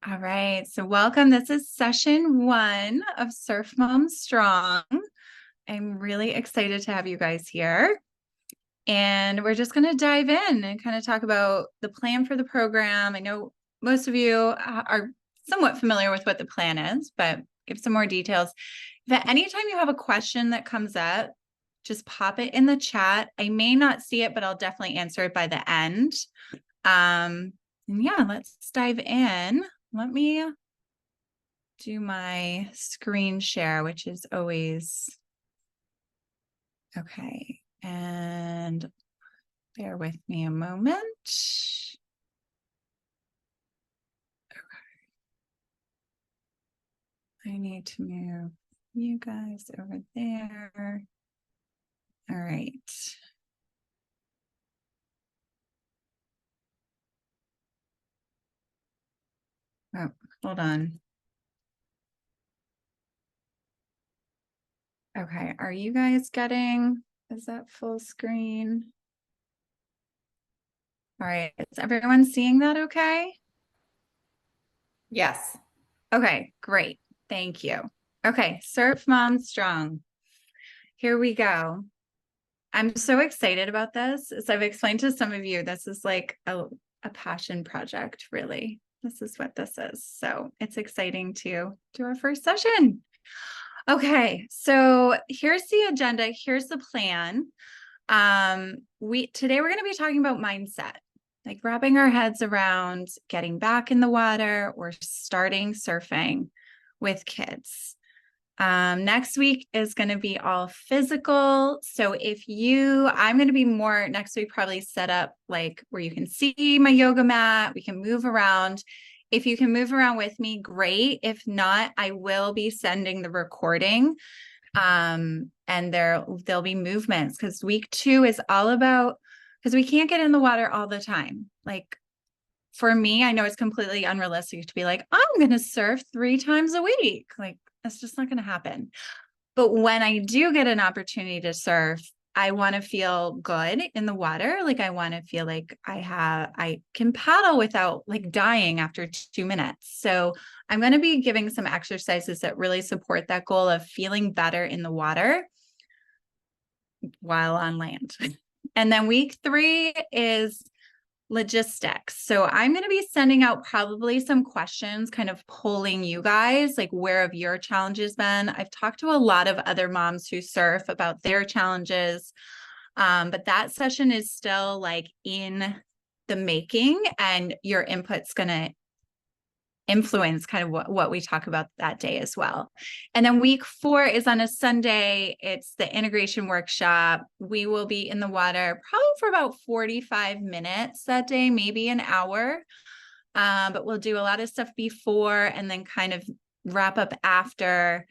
All right, so welcome. This is session 1 of Surf Mom Strong. I'm really excited to have you guys here. And we're just going to dive in and kind of talk about the plan for the program. I know most of you are somewhat familiar with what the plan is, but give some more details. If at any time you have a question that comes up, just pop it in the chat. I may not see it, but I'll definitely answer it by the end. And yeah, let's dive in. Let me do my screen share, which is always okay. And bear with me a moment. Okay. I need to move you guys over there. All right. Oh, hold on. Okay, are you guys getting, is that full screen? All right, is everyone seeing that okay? Yes. Okay, great. Thank you. Okay, Surf Mom Strong. Here we go. I'm so excited about this. As I've explained to some of you, this is like a passion project, really. This is what this is. So it's exciting to do our first session. Okay, so here's the agenda. Here's the plan. Today we're going to be talking about mindset, like wrapping our heads around getting back in the water or starting surfing with kids. Next week is going to be all physical. So I'm going to be more next week, probably set up like where you can see my yoga mat, we can move around. If you can move around with me, great. If not, I will be sending the recording. And there'll be movements because week 2 is all about, because we can't get in the water all the time. Like for me, I know it's completely unrealistic to be like, I'm going to surf 3 times a week. Like that's just not going to happen. But when I do get an opportunity to surf, I want to feel good in the water. Like I want to feel like I can paddle without like dying after 2 minutes. So I'm going to be giving some exercises that really support that goal of feeling better in the water while on land. And then week 3 is logistics. So I'm going to be sending out probably some questions, kind of polling you guys, like where have your challenges been? I've talked to a lot of other moms who surf about their challenges, but that session is still like in the making, and your input's going to influence kind of what we talk about that day as well. And then week 4 is on a Sunday. It's the integration workshop. We will be in the water probably for about 45 minutes that day, maybe an hour. But we'll do a lot of stuff before and then kind of wrap up after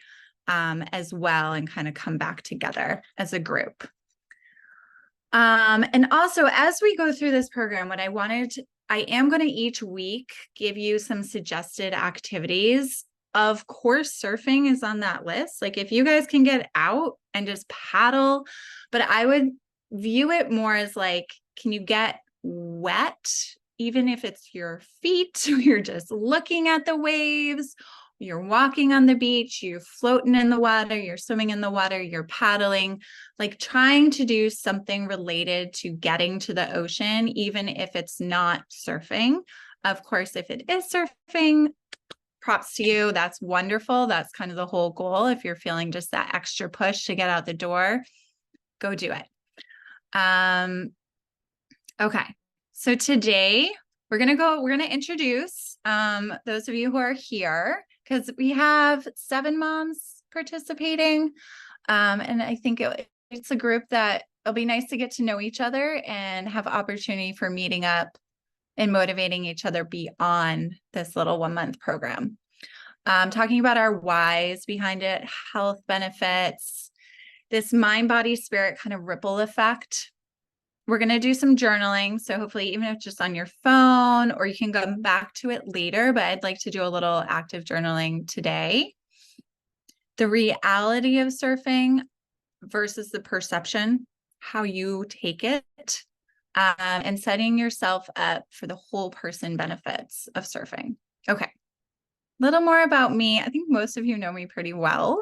as well, and kind of come back together as a group. And also, as we go through this program, I am going to each week give you some suggested activities. Of course, surfing is on that list. Like if you guys can get out and just paddle, but I would view it more as like, can you get wet? Even if it's your feet, you're just looking at the waves, you're walking on the beach, you're floating in the water, you're swimming in the water, you're paddling, like trying to do something related to getting to the ocean, even if it's not surfing. Of course, if it is surfing, props to you. That's wonderful. That's kind of the whole goal. If you're feeling just that extra push to get out the door, go do it. Okay. So today we're going to introduce those of you who are here, because we have 7 moms participating. And I think it's a group that it'll be nice to get to know each other and have opportunity for meeting up and motivating each other beyond this little 1-month program. Talking about our whys behind it, health benefits, this mind, body, spirit kind of ripple effect. We're going to do some journaling. So hopefully, even if it's just on your phone, or you can go back to it later, but I'd like to do a little active journaling today. The reality of surfing versus the perception, how you take it, and setting yourself up for the whole person benefits of surfing. Okay. little more about me. I think most of you know me pretty well,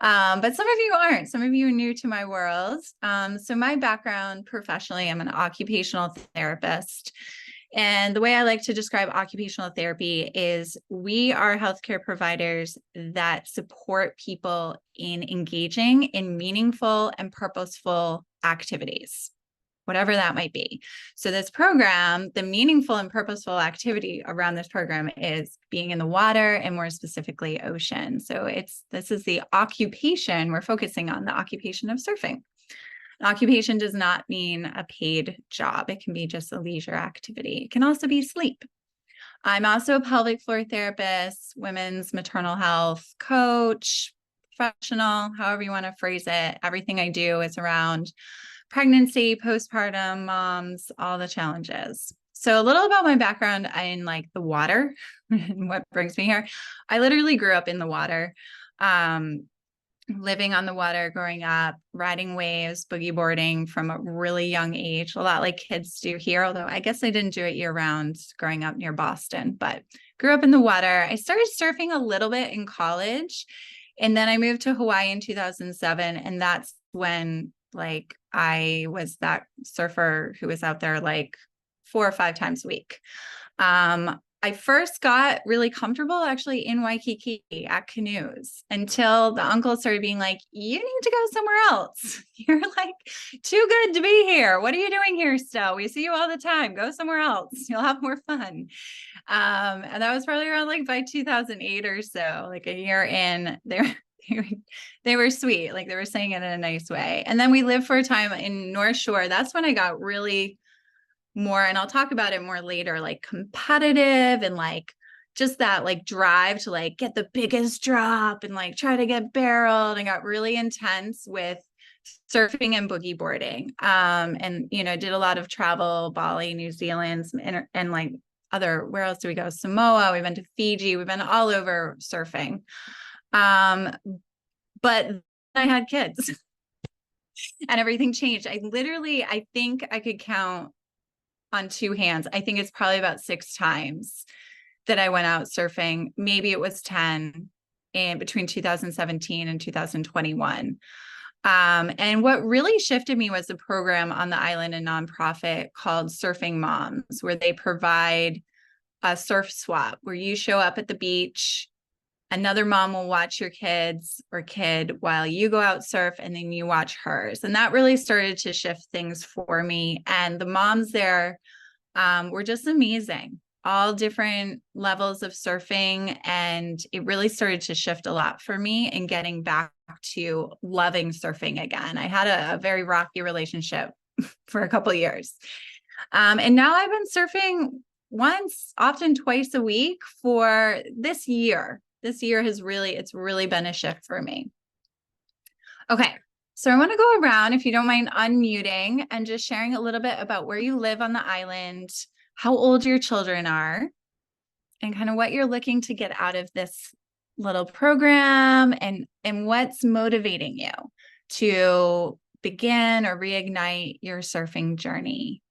but some of you aren't. Some of you are new to my world. So my background professionally, I'm an occupational therapist. And the way I like to describe occupational therapy is we are healthcare providers that support people in engaging in meaningful and purposeful activities, whatever that might be. So this program, the meaningful and purposeful activity around this program is being in the water, and more specifically ocean. So this is the occupation. We're focusing on the occupation of surfing. An occupation does not mean a paid job. It can be just a leisure activity. It can also be sleep. I'm also a pelvic floor therapist, women's maternal health coach, professional, however you want to phrase it. Everything I do is around pregnancy, postpartum, moms, all the challenges. So a little about my background in like the water and what brings me here. I literally grew up in the water, living on the water, growing up, riding waves, boogie boarding from a really young age, a lot like kids do here, although I guess I didn't do it year round growing up near Boston, but grew up in the water. I started surfing a little bit in college, and then I moved to Hawaii in 2007. And that's when like I was that surfer who was out there like 4 or 5 times a week. I first got really comfortable actually in Waikiki at canoes until the uncle started being like, you need to go somewhere else. You're like too good to be here. What are you doing here still? We see you all the time. Go somewhere else. You'll have more fun. And that was probably around like by 2008 or so, like a year in there. They were sweet. Like they were saying it in a nice way. And then we lived for a time in North Shore. That's when I got really more, and I'll talk about it more later, like competitive and like just that like drive to like get the biggest drop and like try to get barreled, and got really intense with surfing and boogie boarding. And did a lot of travel, Bali, New Zealand, and like where else do we go? Samoa, we went to Fiji, we've been all over surfing. But I had kids and everything changed. I think I could count on 2 hands. I think it's probably about 6 times that I went out surfing. Maybe it was 10 in between 2017 and 2021. And what really shifted me was a program on the island, a nonprofit called Surfing Moms, where they provide a surf swap where you show up at the beach, another mom will watch your kids or kid while you go out surf, and then you watch hers. And that really started to shift things for me. And the moms there were just amazing, all different levels of surfing. And it really started to shift a lot for me in getting back to loving surfing again. I had a very rocky relationship for a couple of years. And now I've been surfing once, often twice a week for this year. This year it's really been a shift for me. Okay. So I want to go around, if you don't mind unmuting and just sharing a little bit about where you live on the island, how old your children are, and kind of what you're looking to get out of this little program, and what's motivating you to begin or reignite your surfing journey.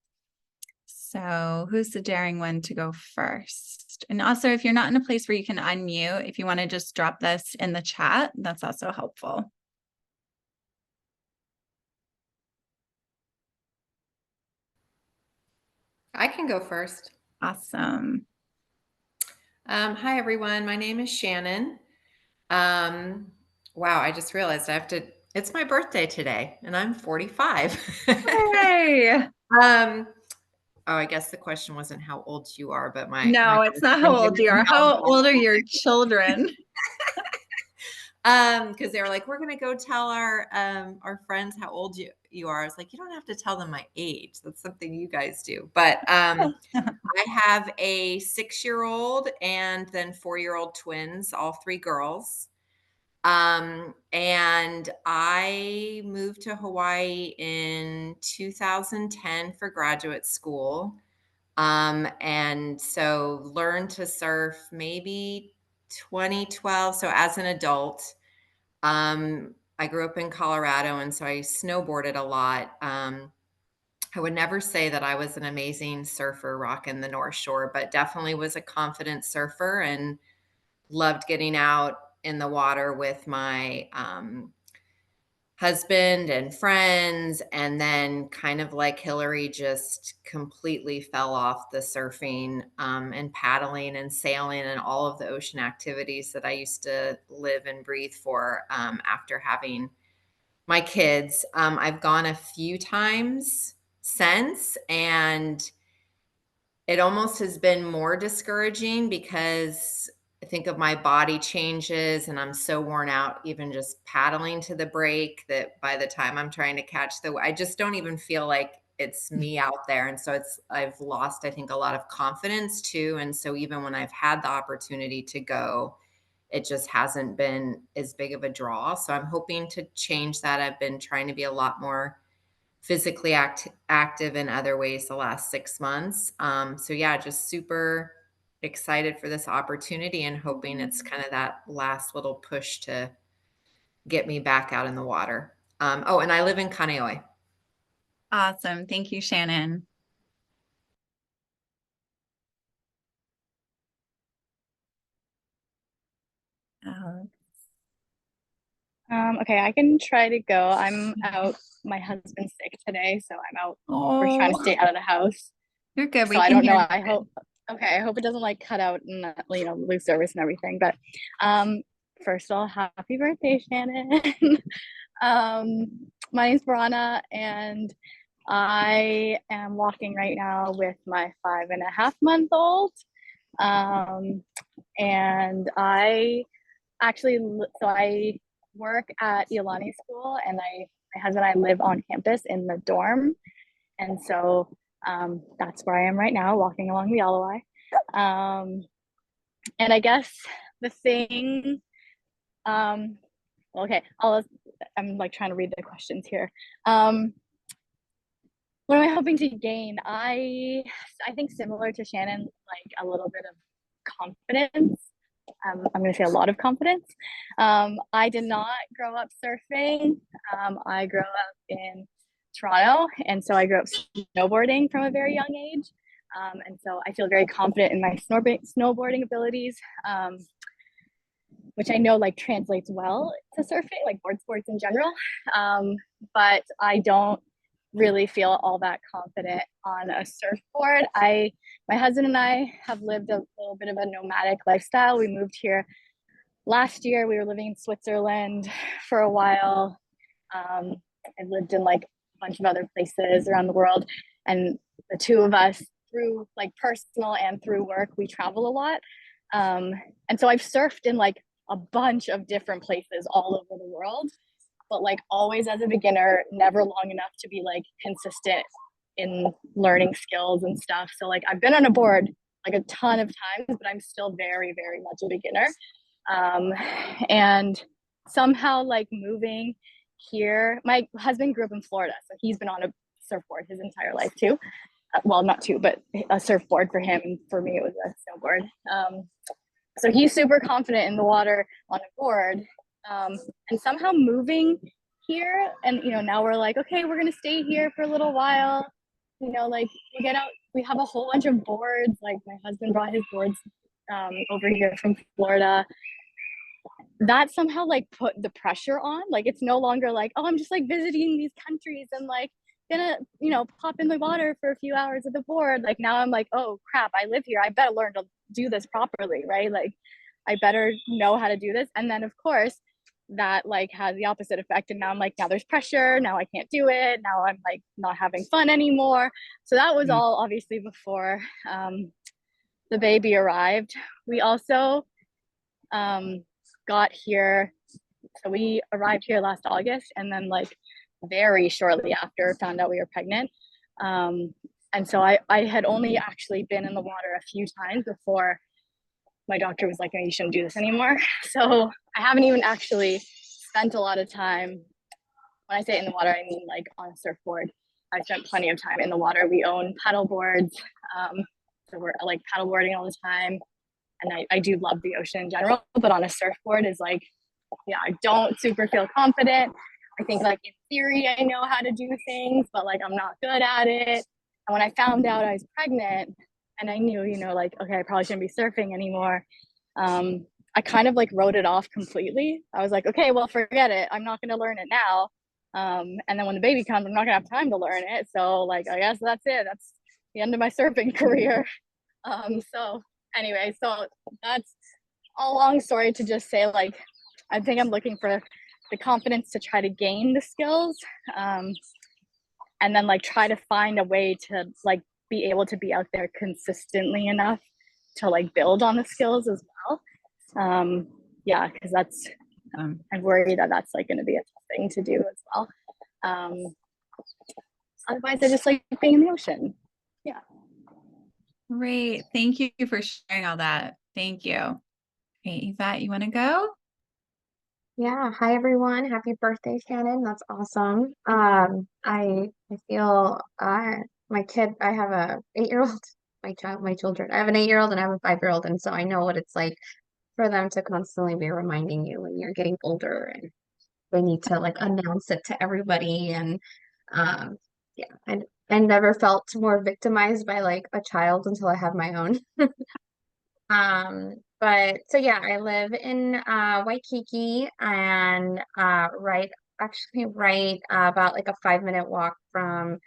So who's the daring one to go first? And also, if you're not in a place where you can unmute, if you want to just drop this in the chat, that's also helpful. I can go first. Awesome. Hi, everyone. My name is Shannon. Wow, I just realized it's my birthday today, and I'm 45. Hey. Oh, I guess the question wasn't how old you are, but No, it's not how old you are. How old are your children? Because they were like, we're gonna go tell our friends how old you are. I was like, you don't have to tell them my age. That's something you guys do. But I have a 6-year-old and then 4-year-old twins, all 3 girls. And I moved to Hawaii in 2010 for graduate school. And so learned to surf maybe 2012. So as an adult, I grew up in Colorado, and so I snowboarded a lot. I would never say that I was an amazing surfer rocking the North Shore, but definitely was a confident surfer, and loved getting out in the water with my husband and friends, and then kind of like Hillary, just completely fell off the surfing and paddling and sailing and all of the ocean activities that I used to live and breathe for after having my kids. I've gone a few times since, and it almost has been more discouraging because I think of my body changes and I'm so worn out even just paddling to the break that by the time I'm trying to catch I just don't even feel like it's me out there. And so I've lost, I think, a lot of confidence too. And so even when I've had the opportunity to go, it just hasn't been as big of a draw. So I'm hoping to change that. I've been trying to be a lot more physically active in other ways the last 6 months. So yeah, just super excited for this opportunity and hoping it's kind of that last little push to get me back out in the water. Oh, and I live in Kaneohe. Awesome. Thank you, Shannon. Uh, Okay, I can try to go. I'm out. My husband's sick today, so I'm out. We're trying to oh, stay out of the house. you're good. So We I can don't hear know. you I good. hope. Okay, I hope it doesn't like cut out and lose service and everything. But um, first of all, happy birthday, Shannon. um, my name's Brana, and I am walking right now with my 5.5-month-old. And I actually, so I work at Iolani School, and my husband and I live on campus in the dorm, and so that's where I am right now, walking along the Alawai. And I guess the thing, well, okay, I'm like trying to read the questions here. What am I hoping to gain? I think similar to Shannon, like a little bit of confidence. I'm going to say a lot of confidence. I did not grow up surfing. I grew up in Toronto, and so I grew up snowboarding from a very young age. And so I feel very confident in my snowboarding abilities, which I know like translates well to surfing, like board sports in general. But I don't really feel all that confident on a surfboard. My husband and I have lived a little bit of a nomadic lifestyle. We moved here last year. We were living in Switzerland for a while. I've lived in like a bunch of other places around the world, and the two of us, through like personal and through work, we travel a lot. And so I've surfed in like a bunch of different places all over the world, but like always as a beginner, never long enough to be like consistent in learning skills and stuff. So like I've been on a board like a ton of times, but I'm still very, very much a beginner. And somehow like moving here, my husband grew up in Florida, so he's been on a surfboard his entire life too. Well, not two, but a surfboard for him. And for me, it was a snowboard. So he's super confident in the water on a board. And somehow moving here, and now we're like, okay, we're gonna stay here for a little while. Like we get out, we have a whole bunch of boards. Like my husband brought his boards over here from Florida. That somehow like put the pressure on. Like it's no longer like, oh, I'm just like visiting these countries and like gonna pop in the water for a few hours at the board. Like now I'm like, oh crap, I live here, I better learn to do this properly, right? Like I better know how to do this. And then of course that like has the opposite effect, and now I'm like, now there's pressure, now I can't do it, now I'm like not having fun anymore. So that was all obviously before the baby arrived. We also got here, so we arrived here last August, and then like very shortly after found out we were pregnant. And so I had only actually been in the water a few times before my doctor was like, no, you shouldn't do this anymore. So I haven't even actually spent a lot of time. When I say in the water, I mean like on a surfboard. I spent plenty of time in the water. We own paddle boards. So we're like paddleboarding all the time. And I do love the ocean in general, but on a surfboard is like, yeah, I don't super feel confident. I think like in theory, I know how to do things, but like I'm not good at it. And when I found out I was pregnant and I knew, like, okay, I probably shouldn't be surfing anymore. I kind of like wrote it off completely. I was like, okay, well, forget it. I'm not going to learn it now. And then when the baby comes, I'm not going to have time to learn it. So, like, I guess that's it. That's the end of my surfing career. So, anyway, so that's a long story to just say, like, I think I'm looking for the confidence to try to gain the skills. And then, like, try to find a way to, like, be able to be out there consistently enough to, like, build on the skills as well. Yeah, because that's I'm worried that that's like going to be a tough thing to do as well. Otherwise, I just like being in the ocean. Yeah. Great. Thank you for sharing all that. Thank you. Okay, Yvette, you want to go? Yeah, hi everyone. Happy birthday, Shannon. That's awesome. I feel my kid, I have a 8-year-old, my children. I have an 8-year-old and I have a 5-year-old, and so I know what it's like for them to constantly be reminding you when you're getting older and they need to like announce it to everybody. And um yeah, I never felt more victimized by like a child until I have my own. But so yeah, I live in Waikiki, and right about like a 5-minute walk from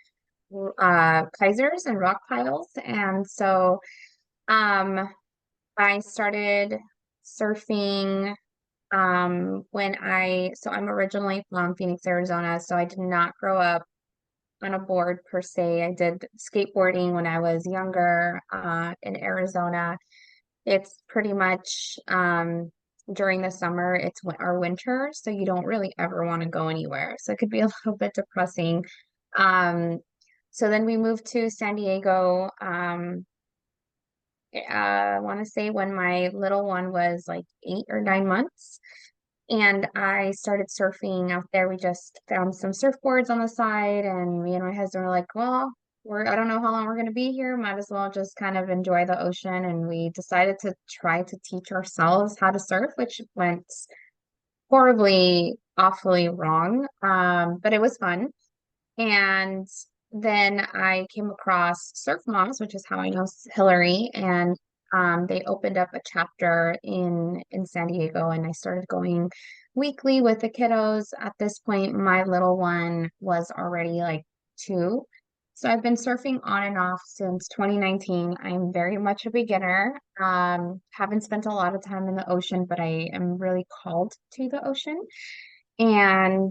Kaiser's and Rock Piles. And so um I started surfing when I'm originally from Phoenix, Arizona, so I did not grow up on a board per se. I did skateboarding when I was younger in Arizona. It's pretty much during the summer, it's our winter, so you don't really ever want to go anywhere. So it could be a little bit depressing. Um, so then we moved to San Diego. I want to say when my little one was like 8 or 9 months, and I started surfing out there. We just found some surfboards on the side, and me and my husband were like, well, I don't know how long we're going to be here. Might as well just kind of enjoy the ocean. And we decided to try to teach ourselves how to surf, which went horribly, awfully wrong. But it was fun. And then I came across Surf Moms, which is how I know Hillary, and they opened up a chapter in San Diego, and I started going weekly with the kiddos. At this point, my little one was already like 2. So I've been surfing on and off since 2019. I'm very much a beginner. Haven't spent a lot of time in the ocean, but I am really called to the ocean. And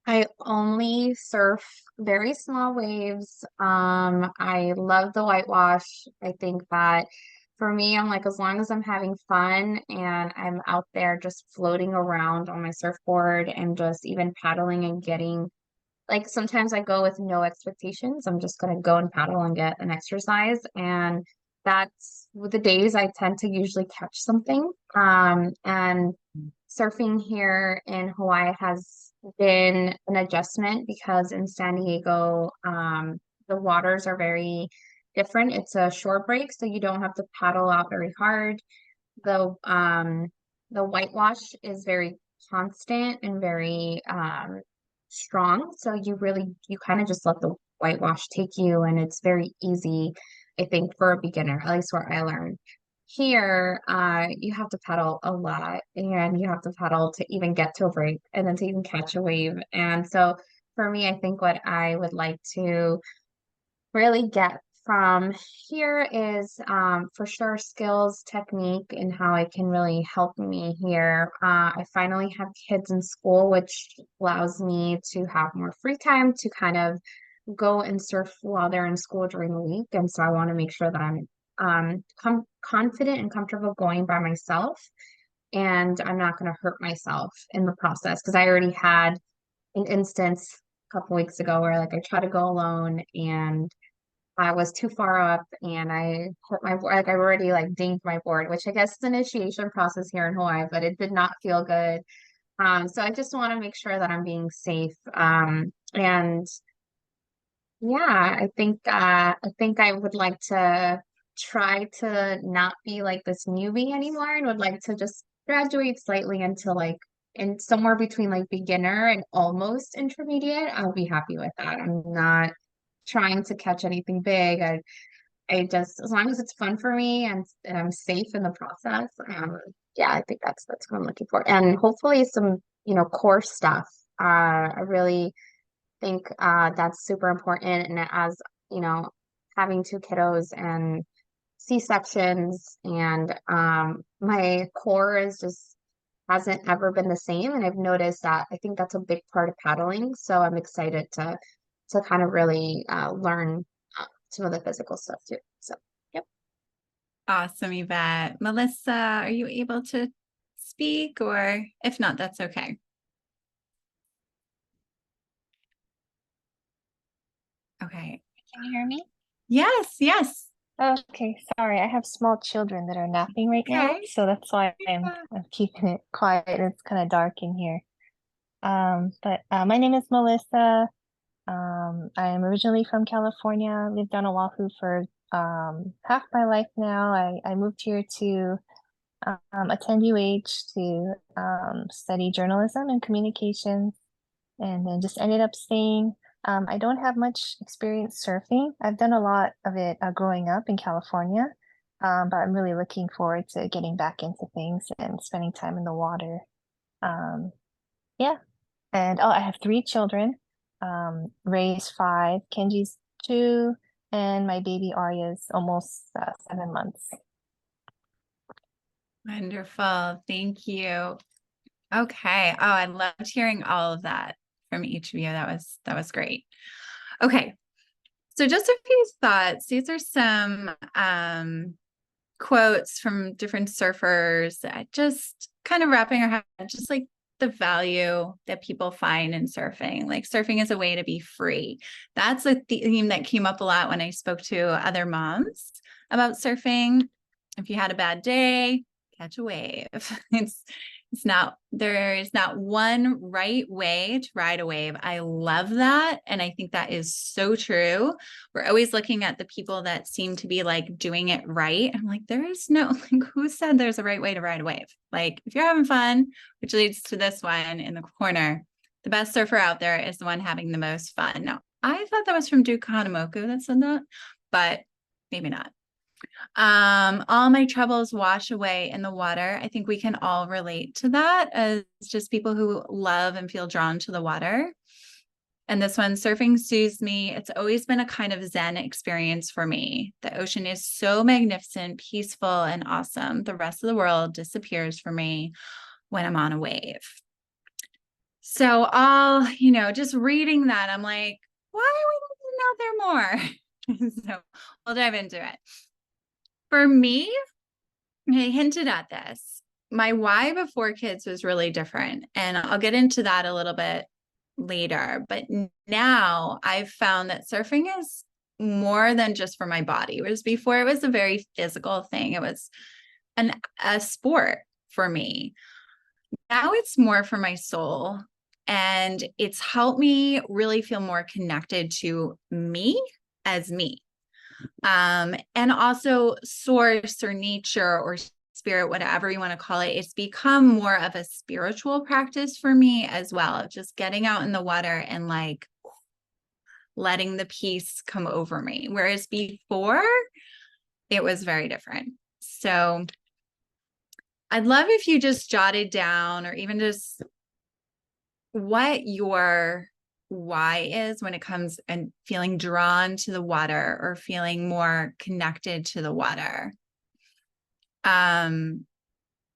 I only surf very small waves. I love the whitewash. I think that for me, I'm like, as long as I'm having fun and I'm out there just floating around on my surfboard and just even paddling and getting, like, sometimes I go with no expectations. I'm just gonna go and paddle and get an exercise. And that's with the days I tend to usually catch something. And surfing here in Hawaii has been an adjustment because in San Diego, the waters are very different. It's a shore break, so you don't have to paddle out very hard. The whitewash is very constant and very strong. So you kind of just let the whitewash take you, and it's very easy, I think, for a beginner, at least where I learned. Here, you have to paddle a lot, and you have to paddle to even get to a break and then to even catch a wave. And so for me, I think what I would like to really get from here is for sure skills, technique, and how it can really help me here. I finally have kids in school, which allows me to have more free time to kind of go and surf while they're in school during the week. And so I want to make sure that I'm confident and comfortable going by myself, and I'm not going to hurt myself in the process, because I already had an instance a couple weeks ago where like I tried to go alone and I was too far up and I hurt my board. Like I already like dinged my board, which I guess is an initiation process here in Hawaii, but it did not feel good. So I just want to make sure that I'm being safe. And yeah, I think I would like to try to not be like this newbie anymore, and would like to just graduate slightly into like in somewhere between like beginner and almost intermediate. I'll be happy with that. I'm not trying to catch anything big. I just, as long as it's fun for me and I'm safe in the process, yeah, I think that's what I'm looking for. And hopefully some, core stuff. I really think that's super important. And as, you know, having two kiddos and C-sections and my core is just hasn't ever been the same. And I've noticed that I think that's a big part of paddling. So I'm excited to kind of really learn some of the physical stuff too. So, yep. Awesome, Yvette. Melissa, are you able to speak, or if not, that's okay. Okay. Can you hear me? Yes, yes. Okay, sorry. I have small children that are napping right now, Okay. so that's why I'm Yeah. I'm keeping it quiet. It's kind of dark in here. But my name is Melissa. I am originally from California, lived on Oahu for half my life now. I moved here to attend UH to study journalism and communications, and then just ended up staying. I don't have much experience surfing. I've done a lot of it growing up in California, but I'm really looking forward to getting back into things and spending time in the water. Um, yeah, and oh, I have three children. Ray's 5, Kenji's 2, and my baby Arya's almost 7 months. Wonderful. Thank you. Okay. Oh, I loved hearing all of that from each of you. That was great. Okay. So just a few thoughts. These are some quotes from different surfers that just kind of wrapping our head, just like the value that people find in surfing. Like surfing is a way to be free. That's a theme that came up a lot when I spoke to other moms about surfing. If you had a bad day, catch a wave. There is not one right way to ride a wave. I love that. And I think that is so true. We're always looking at the people that seem to be like doing it right. I'm like, there is no, like, who said there's a right way to ride a wave? Like, if you're having fun, which leads to this one in the corner, the best surfer out there is the one having the most fun. Now, I thought that was from Duke Kahanamoku that said that, but maybe not. All my troubles wash away in the water. I think we can all relate to that as just people who love and feel drawn to the water. And this one, surfing soothes me. It's always been a kind of Zen experience for me. The ocean is so magnificent, peaceful, and awesome. The rest of the world disappears for me when I'm on a wave. So just reading that, I'm like, why are we not there more? So we'll dive into it. For me, I hinted at this. My why before kids was really different. And I'll get into that a little bit later. But now I've found that surfing is more than just for my body. Whereas before it was a very physical thing. It was a sport for me. Now it's more for my soul. And it's helped me really feel more connected to me as me. And also source or nature or spirit, whatever you want to call it, it's become more of a spiritual practice for me as well. Just getting out in the water and like letting the peace come over me. Whereas before, it was very different. So I'd love if you just jotted down or even just what your why is when it comes and feeling drawn to the water or feeling more connected to the water. I'm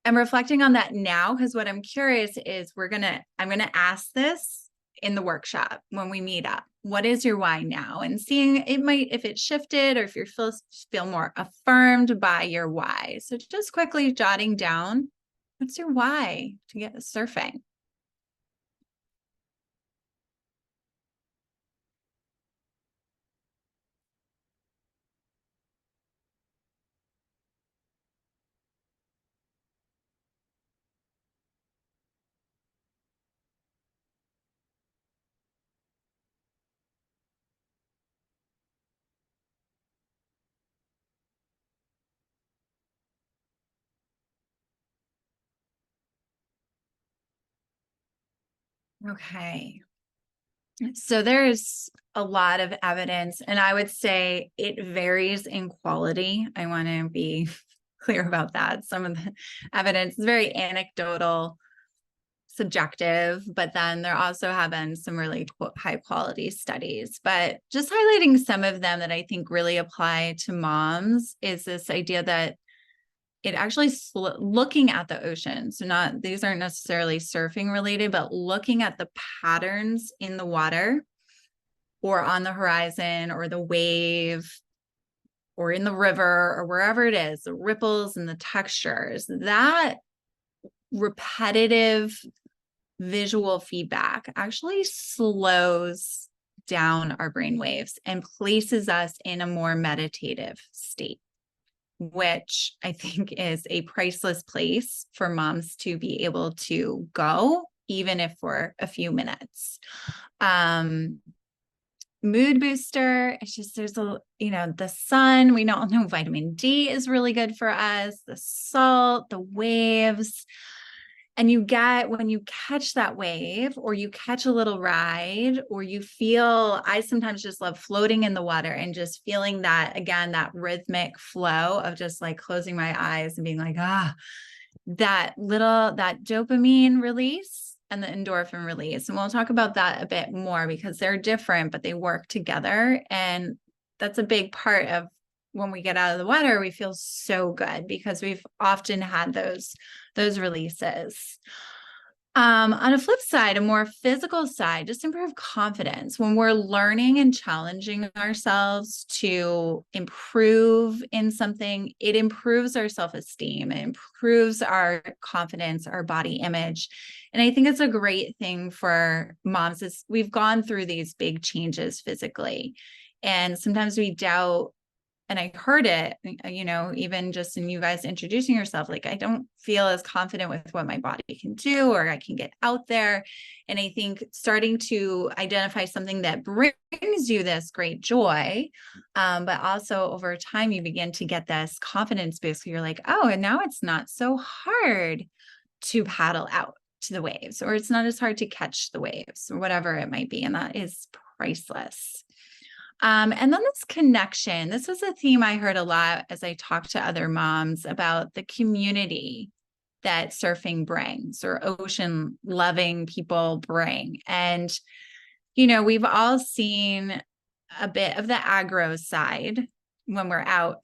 reflecting on that now because what I'm curious is I'm gonna ask this in the workshop when we meet up. What is your why now? And seeing it might, if it shifted or if you feel more affirmed by your why. So just quickly jotting down, what's your why to get surfing? Okay. So there's a lot of evidence, and I would say it varies in quality. I want to be clear about that. Some of the evidence is very anecdotal, subjective, but then there also have been some really high quality studies. But just highlighting some of them that I think really apply to moms is this idea that it actually looking at the ocean. So not, these aren't necessarily surfing related, but looking at the patterns in the water or on the horizon or the wave or in the river or wherever it is, the ripples and the textures, that repetitive visual feedback actually slows down our brain waves and places us in a more meditative state, which I think is a priceless place for moms to be able to go, even if for a few minutes. Mood booster, it's just, there's a, the sun, we all know vitamin D is really good for us, the salt, the waves. And you get, when you catch that wave or you catch a little ride or you feel, I sometimes just love floating in the water and just feeling that, again, that rhythmic flow of just like closing my eyes and being like, that dopamine release and the endorphin release. And we'll talk about that a bit more because they're different, but they work together. And that's a big part of when we get out of the water, we feel so good because we've often had those releases. On a flip side, a more physical side, just improve confidence. When we're learning and challenging ourselves to improve in something, it improves our self-esteem, it improves our confidence, our body image. And I think it's a great thing for moms is we've gone through these big changes physically. And sometimes we doubt, and I heard it, even just in you guys introducing yourself, like, I don't feel as confident with what my body can do, or I can get out there. And I think starting to identify something that brings you this great joy, but also over time, you begin to get this confidence boost. You're like, oh, and now it's not so hard to paddle out to the waves, or it's not as hard to catch the waves, or whatever it might be. And that is priceless. And then this connection, this was a theme I heard a lot as I talked to other moms about the community that surfing brings or ocean loving people bring. And, we've all seen a bit of the aggro side when we're out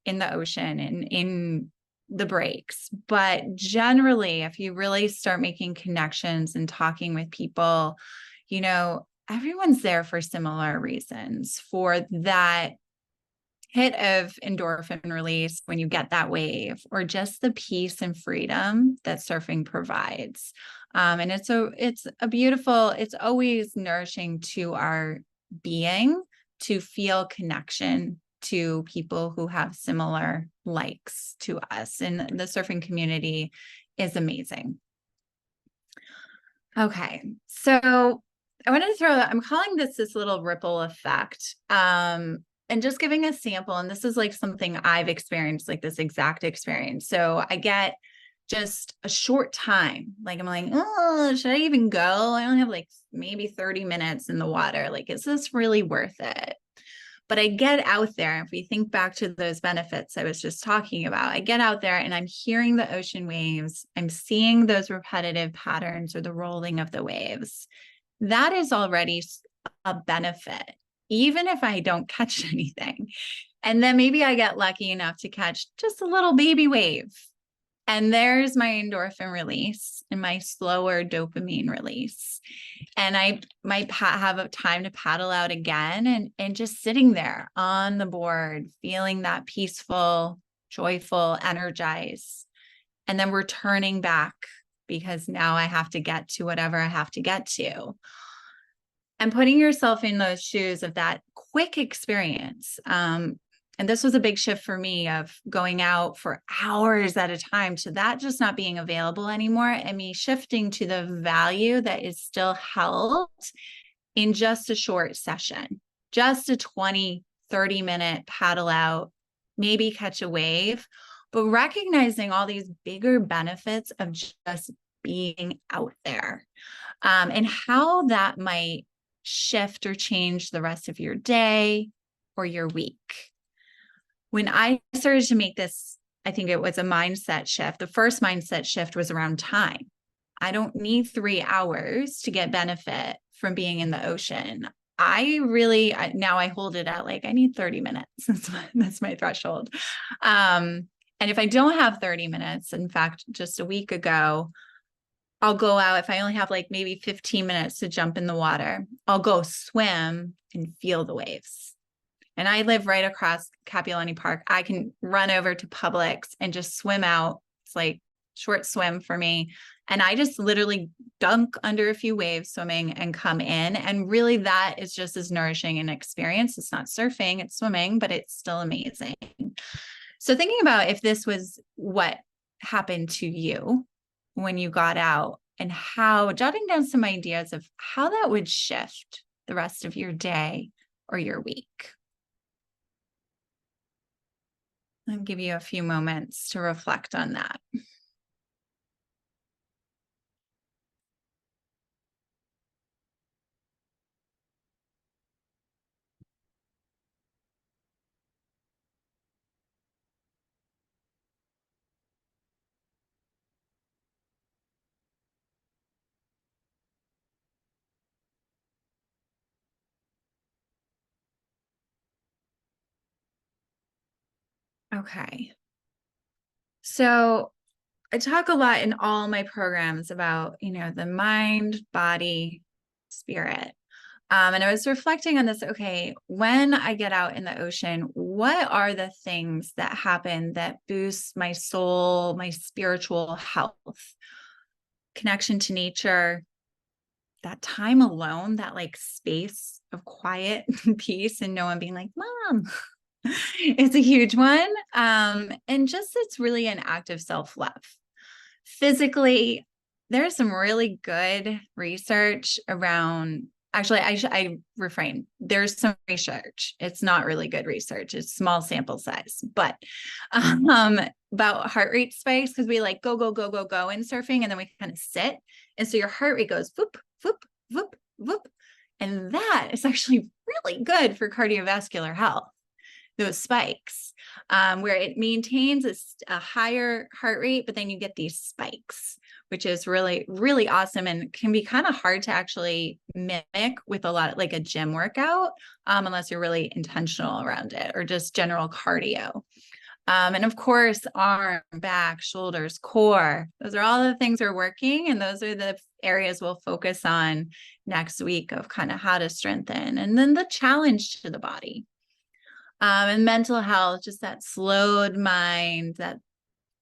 in the ocean and in the breaks. But generally, if you really start making connections and talking with people, everyone's there for similar reasons, for that hit of endorphin release when you get that wave, or just the peace and freedom that surfing provides. And it's a beautiful, it's always nourishing to our being to feel connection to people who have similar likes to us. And the surfing community is amazing. Okay, so I wanted to throw that, I'm calling this little ripple effect. And just giving a sample, and this is like something I've experienced, like this exact experience. So I get just a short time, like I'm like, oh, should I even go? I only have like maybe 30 minutes in the water. Like, is this really worth it? But I get out there. If we think back to those benefits I was just talking about, I get out there and I'm hearing the ocean waves. I'm seeing those repetitive patterns or the rolling of the waves. That is already a benefit, even if I don't catch anything. And then maybe I get lucky enough to catch just a little baby wave. And there's my endorphin release and my slower dopamine release. And I might have a time to paddle out again and just sitting there on the board, feeling that peaceful, joyful, energized, and then returning back because now I have to get to whatever I have to get to. And putting yourself in those shoes of that quick experience. And this was a big shift for me of going out for hours at a time to that just not being available anymore, and me shifting to the value that is still held in just a short session, just a 20, 30-minute paddle out, maybe catch a wave, but recognizing all these bigger benefits of just being out there, and how that might shift or change the rest of your day or your week? When I started to make this, I think it was a mindset shift. The first mindset shift was around time. I don't need 3 hours to get benefit from being in the ocean. Now I hold it at like, I need 30 minutes. That's my threshold. And if I don't have 30 minutes, in fact, just a week ago, I'll go out. If I only have like maybe 15 minutes to jump in the water, I'll go swim and feel the waves. And I live right across Kapiolani Park. I can run over to Publix and just swim out. It's like short swim for me. And I just literally dunk under a few waves swimming and come in. And really that is just as nourishing an experience. It's not surfing, it's swimming, but it's still amazing. So thinking about if this was what happened to you when you got out, and how, jotting down some ideas of how that would shift the rest of your day or your week. I'll give you a few moments to reflect on that. Okay. So I talk a lot in all my programs about, the mind, body, spirit. And I was reflecting on this. Okay, when I get out in the ocean, what are the things that happen that boost my soul, my spiritual health, connection to nature, that time alone, that like space of quiet and peace and no one being like, Mom, it's a huge one. And just, it's really an act of self-love. Physically, there's some really good research around, actually, I refrain. There's some research. It's not really good research. It's small sample size, but about heart rate spikes, because we like go in surfing and then we kind of sit. And so your heart rate goes whoop, whoop, whoop, whoop. And that is actually really good for cardiovascular health. Those spikes, where it maintains a higher heart rate, but then you get these spikes, which is really, really awesome and can be kind of hard to actually mimic with a lot, like a gym workout, unless you're really intentional around it or just general cardio. And of course, arm, back, shoulders, core, those are all the things we're working. And those are the areas we'll focus on next week of kind of how to strengthen. And then the challenge to the body. And mental health, just that slowed mind, that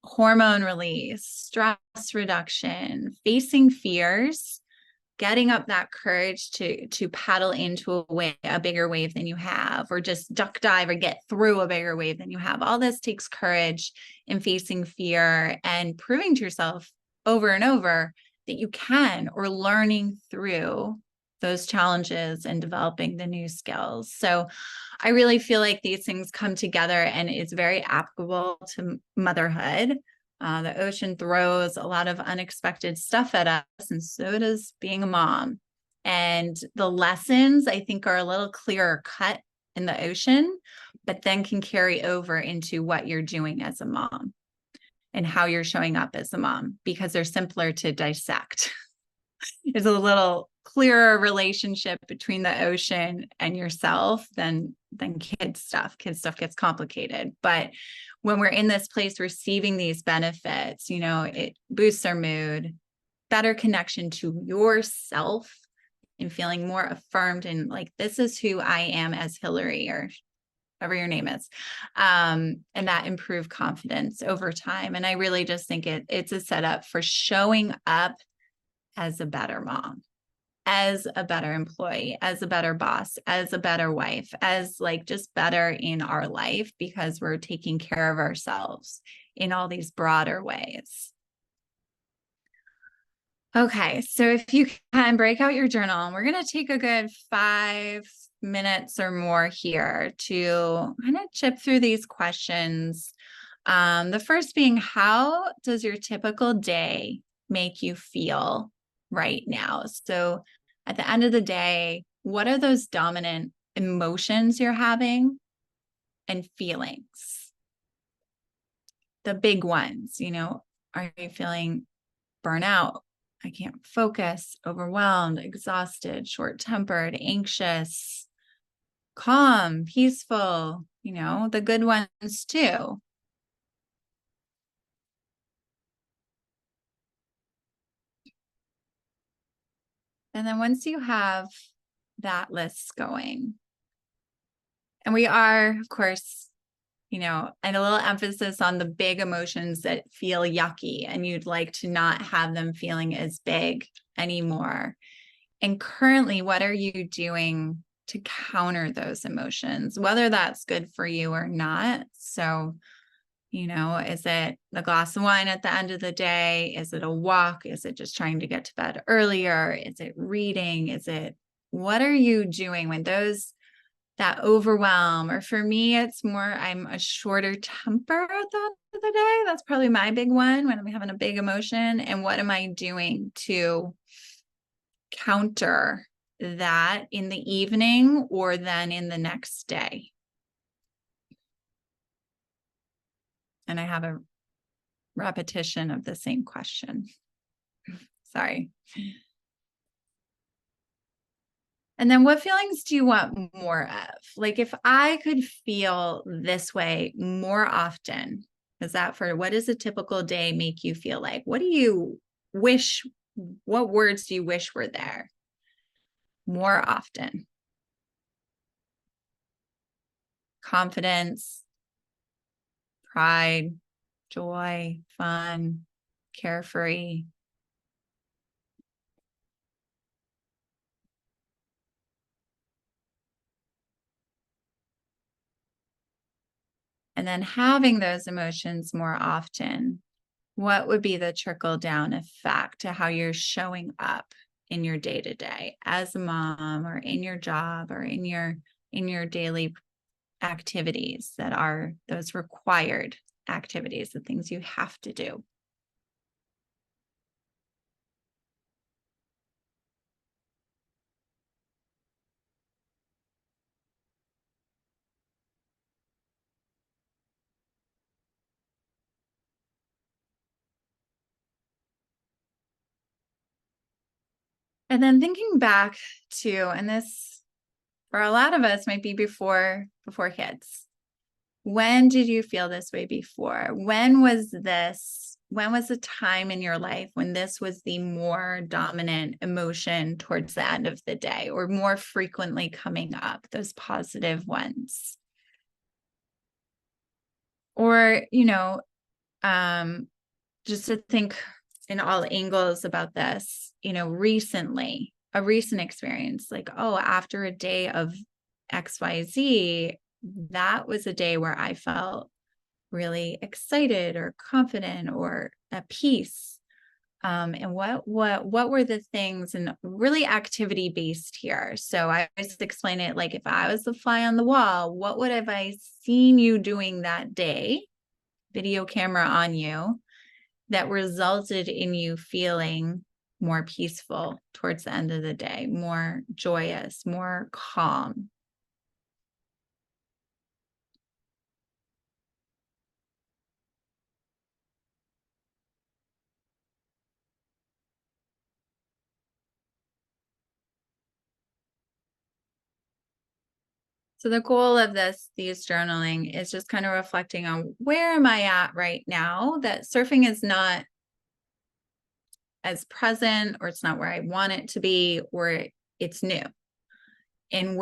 hormone release, stress reduction, facing fears, getting up that courage to paddle into a bigger wave than you have, or just duck dive or get through a bigger wave than you have. All this takes courage in facing fear and proving to yourself over and over that you can, or learning through those challenges and developing the new skills. So I really feel like these things come together and it's very applicable to motherhood. The ocean throws a lot of unexpected stuff at us, and so does being a mom. And the lessons, I think, are a little clearer cut in the ocean, but then can carry over into what you're doing as a mom and how you're showing up as a mom, because they're simpler to dissect. There's a little clearer relationship between the ocean and yourself than kids stuff. Kids stuff gets complicated. But when we're in this place receiving these benefits, it boosts our mood, better connection to yourself, and feeling more affirmed and like, this is who I am as Hillary, or whatever your name is. And that improved confidence over time. And I really just think it's a setup for showing up as a better mom, as a better employee, as a better boss, as a better wife, as like just better in our life, because we're taking care of ourselves in all these broader ways. Okay, so if you can break out your journal, and we're going to take a good 5 minutes or more here to kind of chip through these questions. The first being, how does your typical day make you feel right now? So at the end of the day, what are those dominant emotions you're having and feelings? The big ones, are you feeling burnout? I can't focus, overwhelmed, exhausted, short-tempered, anxious, calm, peaceful, the good ones too. And then once you have that list going, and we are, of course, and a little emphasis on the big emotions that feel yucky and you'd like to not have them feeling as big anymore. And currently, what are you doing to counter those emotions, whether that's good for you or not? So, is it the glass of wine at the end of the day? Is it a walk? Is it just trying to get to bed earlier? Is it reading? What are you doing when that overwhelm? Or for me, it's more, I'm a shorter temper at the end of the day. That's probably my big one when I'm having a big emotion. And what am I doing to counter that in the evening or then in the next day? And I have a repetition of the same question. Sorry. And then what feelings do you want more of? Like if I could feel this way more often, what does a typical day make you feel like? What words do you wish were there more often? Confidence, pride, joy, fun, carefree. And then having those emotions more often, what would be the trickle down effect to how you're showing up in your day-to-day as a mom or in your job or in your daily activities that are those required activities, the things you have to do? And then thinking back to, and this for a lot of us might be before kids. When did you feel this way before? When was the time in your life when this was the more dominant emotion towards the end of the day, or more frequently coming up, those positive ones? Or, just to think in all angles about this, recently, a recent experience, like, oh, after a day of XYZ, that was a day where I felt really excited or confident or at peace. And what were the things, and really activity based here. So I always explain it like, if I was the fly on the wall, what would have I seen you doing that day, video camera on you, that resulted in you feeling more peaceful towards the end of the day, more joyous, more calm? So the goal of these journaling is just kind of reflecting on, where am I at right now that surfing is not as present, or it's not where I want it to be, or it's new. And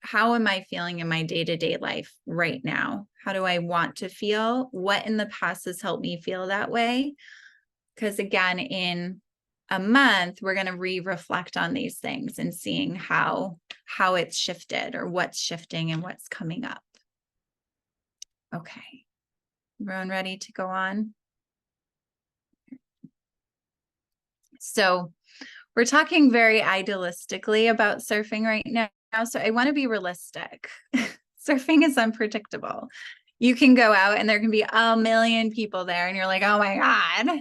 how am I feeling in my day-to-day life right now? How do I want to feel? What in the past has helped me feel that way? Because again, in a month, we're going to reflect on these things and seeing how it's shifted, or what's shifting and what's coming up. Okay. Everyone ready to go on? So we're talking very idealistically about surfing right now. So I want to be realistic. Surfing is unpredictable. You can go out and there can be a million people there and you're like, oh my God.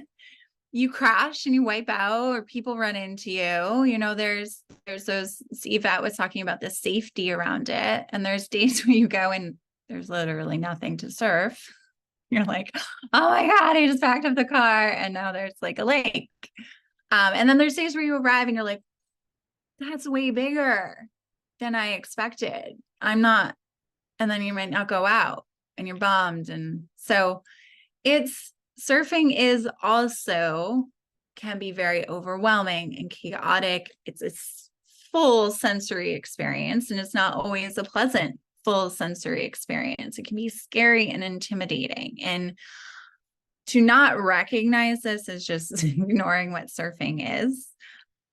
you crash and you wipe out, or people run into you. You know, there's those, Yvette was talking about the safety around it. And there's days where you go and there's literally nothing to surf. You're like, oh my God, I just backed up the car and now there's like a lake. And then there's days where you arrive and you're like, that's way bigger than I expected. I'm not, and then you might not go out and you're bummed. And so surfing is also can be very overwhelming and chaotic. It's a full sensory experience, and it's not always a pleasant full sensory experience. It can be scary and intimidating. And to not recognize this is just ignoring what surfing is.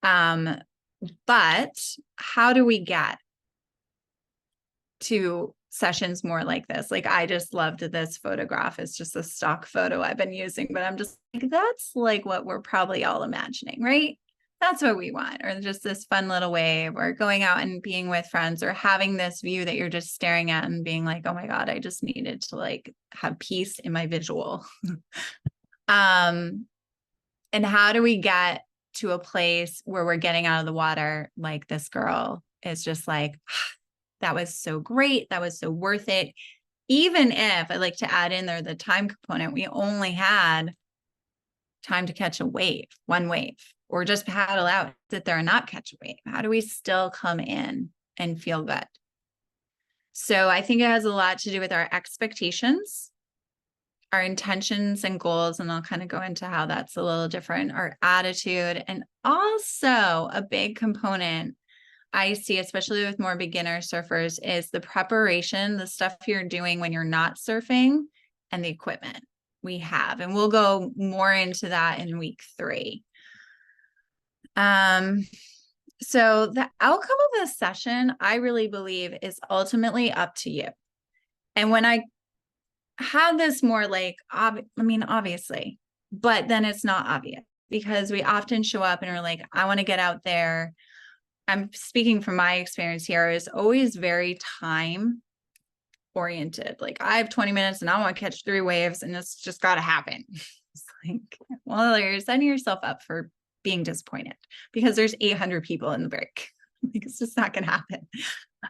But how do we get to sessions more like this? Like, I just loved this photograph. It's just a stock photo I've been using, but I'm just like, that's like what we're probably all imagining, right? That's what we want, or just this fun little wave, or going out and being with friends, or having this view that you're just staring at and being like, oh my God, I just needed to like have peace in my visual. And how do we get to a place where we're getting out of the water like this girl is just like, that was so great. That was so worth it. Even if I like to add in there the time component, we only had time to catch a wave, one wave, or just paddle out, sit there and not catch a wave. How do we still come in and feel good? So I think it has a lot to do with our expectations, our intentions and goals, and I'll kind of go into how that's a little different, our attitude, and also a big component I see, especially with more beginner surfers, is the preparation, the stuff you're doing when you're not surfing, and the equipment we have. And we'll go more into that in week 3. So the outcome of this session, I really believe, is ultimately up to you. And when I had this more like, obviously, but then it's not obvious, because we often show up and are like, I want to get out there. I'm speaking from my experience here, is always very time oriented. Like, I have 20 minutes and I want to catch 3 waves and it's just got to happen. It's like, well, you're setting yourself up for being disappointed because there's 800 people in the break. Like, it's just not going to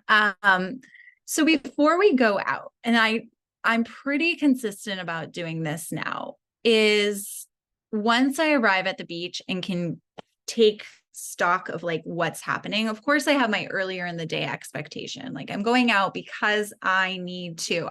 happen. So before we go out, and I'm pretty consistent about doing this now, is once I arrive at the beach and can take stock of like what's happening. Of course, I have my earlier in the day expectation. Like, I'm going out because I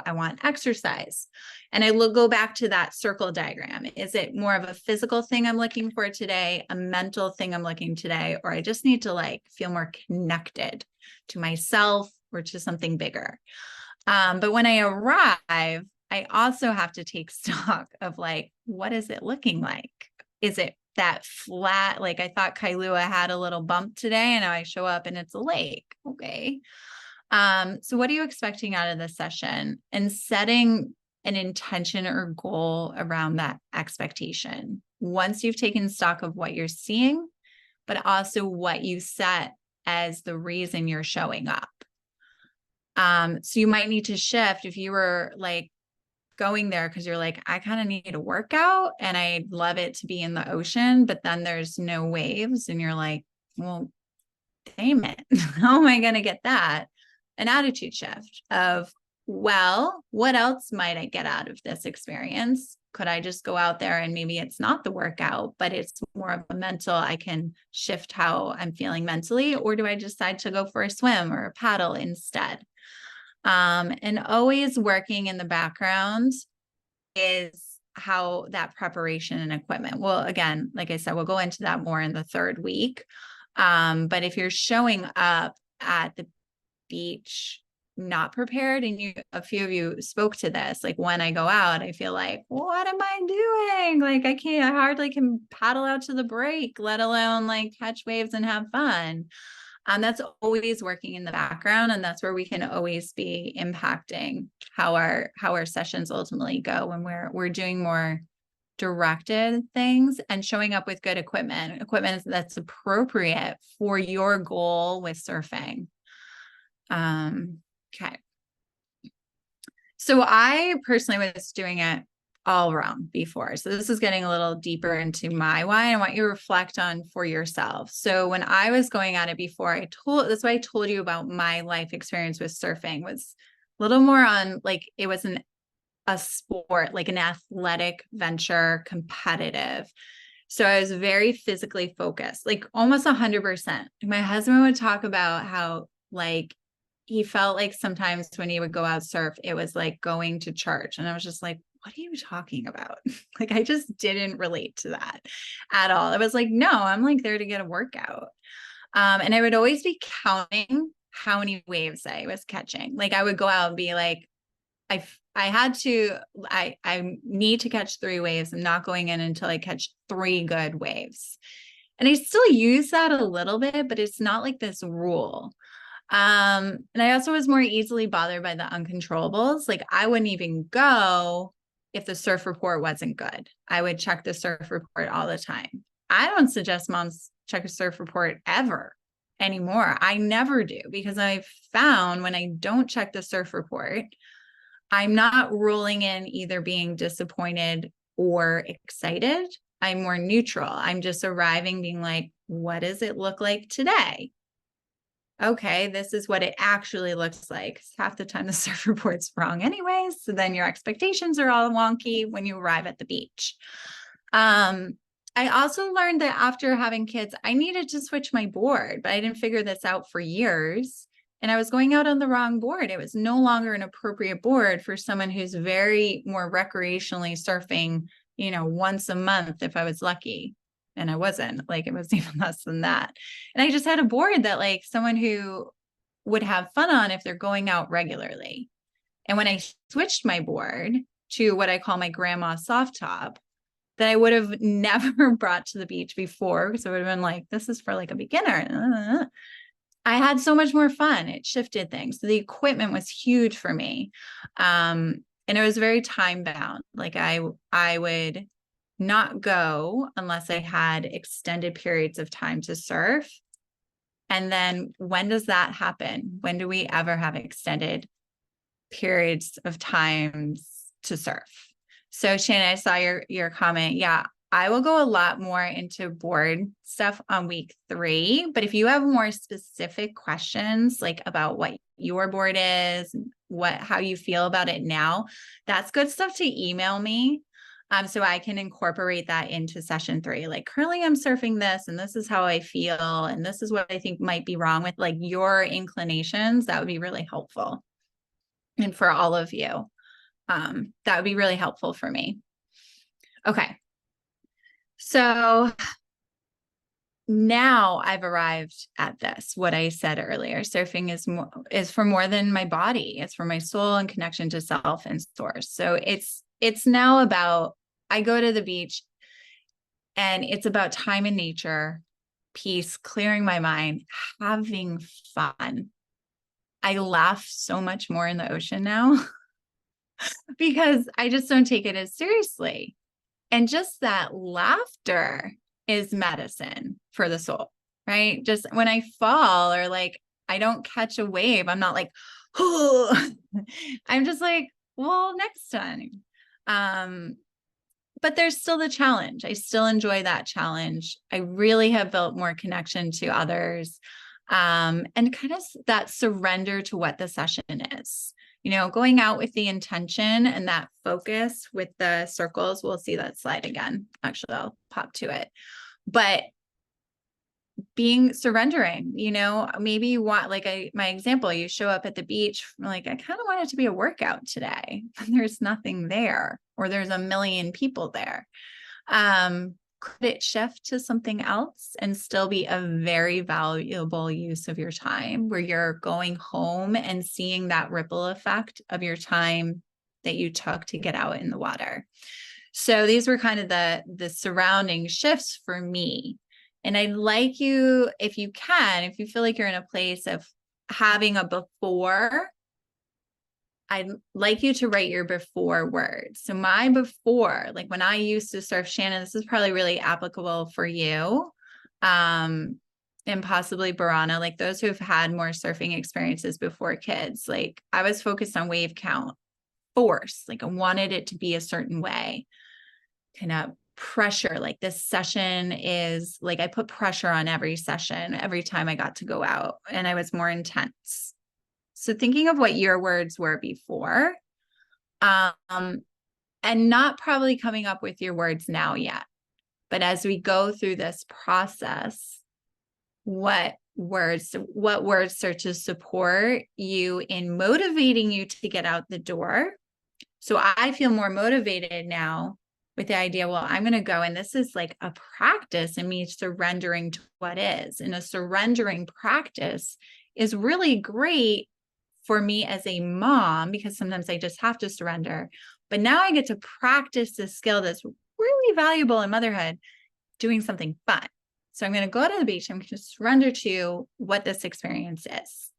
want exercise. And I go back to that circle diagram. Is it more of a physical thing I'm looking for today, a mental thing I'm looking today, or I just need to like feel more connected to myself or to something bigger? But when I arrive, I also have to take stock of like, what is it looking like? Is it that flat, like I thought Kailua had a little bump today and now I show up and it's a lake. Okay. So what are you expecting out of this session, and setting an intention or goal around that expectation once you've taken stock of what you're seeing, but also what you set as the reason you're showing up. So you might need to shift if you were like going there because you're like, I kind of need a workout and I'd love it to be in the ocean, but then there's no waves. And you're like, well, damn it. How am I going to get that? An attitude shift of, well, what else might I get out of this experience? Could I just go out there and maybe it's not the workout, but it's more of a mental, I can shift how I'm feeling mentally, or do I decide to go for a swim or a paddle instead? And always working in the background is how that preparation and equipment. Well, again, like I said, we'll go into that more in the 3rd week. But if you're showing up at the beach not prepared, and a few of you spoke to this, like when I go out, I feel like, what am I doing? Like, I hardly can paddle out to the break, let alone like catch waves and have fun. That's always working in the background, and that's where we can always be impacting how our sessions ultimately go when we're doing more directed things and showing up with good equipment that's appropriate for your goal with surfing. Okay. So I personally was doing it all wrong before. So this is getting a little deeper into my why. I want you to reflect on for yourself. So when I was going at it before, that's why I told you about my life experience with surfing was a little more on like, it was a sport, like an athletic venture, competitive. So I was very physically focused, like almost 100%. My husband would talk about how like he felt like sometimes when he would go out surf, it was like going to church. And I was just like, what are you talking about? Like, I just didn't relate to that at all. I was like, no, I'm like there to get a workout. And I would always be counting how many waves I was catching. Like I would go out and be like, I need to catch 3 waves. I'm not going in until I catch 3 good waves. And I still use that a little bit, but it's not like this rule. And I also was more easily bothered by the uncontrollables. Like I wouldn't even go if the surf report wasn't good. I would check the surf report all the time. I don't suggest moms check a surf report ever anymore. I never do because I've found when I don't check the surf report, I'm not ruling in either being disappointed or excited. I'm more neutral. I'm just arriving being like, what does it look like today? Okay, this is what it actually looks like. Half the time the surf report's wrong anyways. So then your expectations are all wonky when you arrive at the beach. I also learned that after having kids, I needed to switch my board, but I didn't figure this out for years. And I was going out on the wrong board. It was no longer an appropriate board for someone who's very more recreationally surfing, once a month if I was lucky. And I wasn't, like it was even less than that. And I just had a board that like someone who would have fun on if they're going out regularly. And when I switched my board to what I call my grandma soft top, that I would have never brought to the beach before, because it would have been like, this is for like a beginner. I had so much more fun. It shifted things. So the equipment was huge for me. And it was very time bound. Like I would not go unless I had extended periods of time to surf. And then when does that happen? When do we ever have extended periods of times to surf? So Shannon, I saw your comment. Yeah, I will go a lot more into board stuff on week 3, but if you have more specific questions, like about what your board is, how you feel about it now, that's good stuff to email me. So I can incorporate that into session 3. Like currently I'm surfing this and this is how I feel. And this is what I think might be wrong with like your inclinations. That would be really helpful. And for all of you, that would be really helpful for me. Okay. So now I've arrived at this, what I said earlier. Surfing is for more than my body. It's for my soul and connection to self and source. So it's now about, I go to the beach and it's about time in nature, peace, clearing my mind, having fun. I laugh so much more in the ocean now because I just don't take it as seriously. And just that laughter is medicine for the soul, right? Just when I fall or like I don't catch a wave, I'm not like, oh, I'm just like, well, next time. But there's still the challenge. I still enjoy that challenge. I really have built more connection to others, and kind of that surrender to what the session is. Going out with the intention and that focus with the circles. We'll see that slide again. Actually, I'll pop to it. But surrendering, maybe you want, like my example, you show up at the beach, like, I kind of want it to be a workout today. There's nothing there, or there's a million people there. Could it shift to something else and still be a very valuable use of your time where you're going home and seeing that ripple effect of your time that you took to get out in the water? So these were kind of the surrounding shifts for me. And I'd like you, if you feel like you're in a place of having a before, I'd like you to write your before words. So my before, like when I used to surf, Shannon, this is probably really applicable for you, and possibly Barana, like those who have had more surfing experiences before kids. Like I was focused on wave count force, like I wanted it to be a certain way, kind of pressure. Like this session is like, I put pressure on every session, every time I got to go out, and I was more intense. So thinking of what your words were before, and not probably coming up with your words now yet, but as we go through this process, what words start to support you in motivating you to get out the door. So I feel more motivated now with the idea, well, I'm going to go, and this is like a practice in me surrendering to what is. And a surrendering practice is really great for me as a mom, because sometimes I just have to surrender. But now I get to practice this skill that's really valuable in motherhood, doing something fun. So I'm going to go to the beach. I'm going to surrender to what this experience is.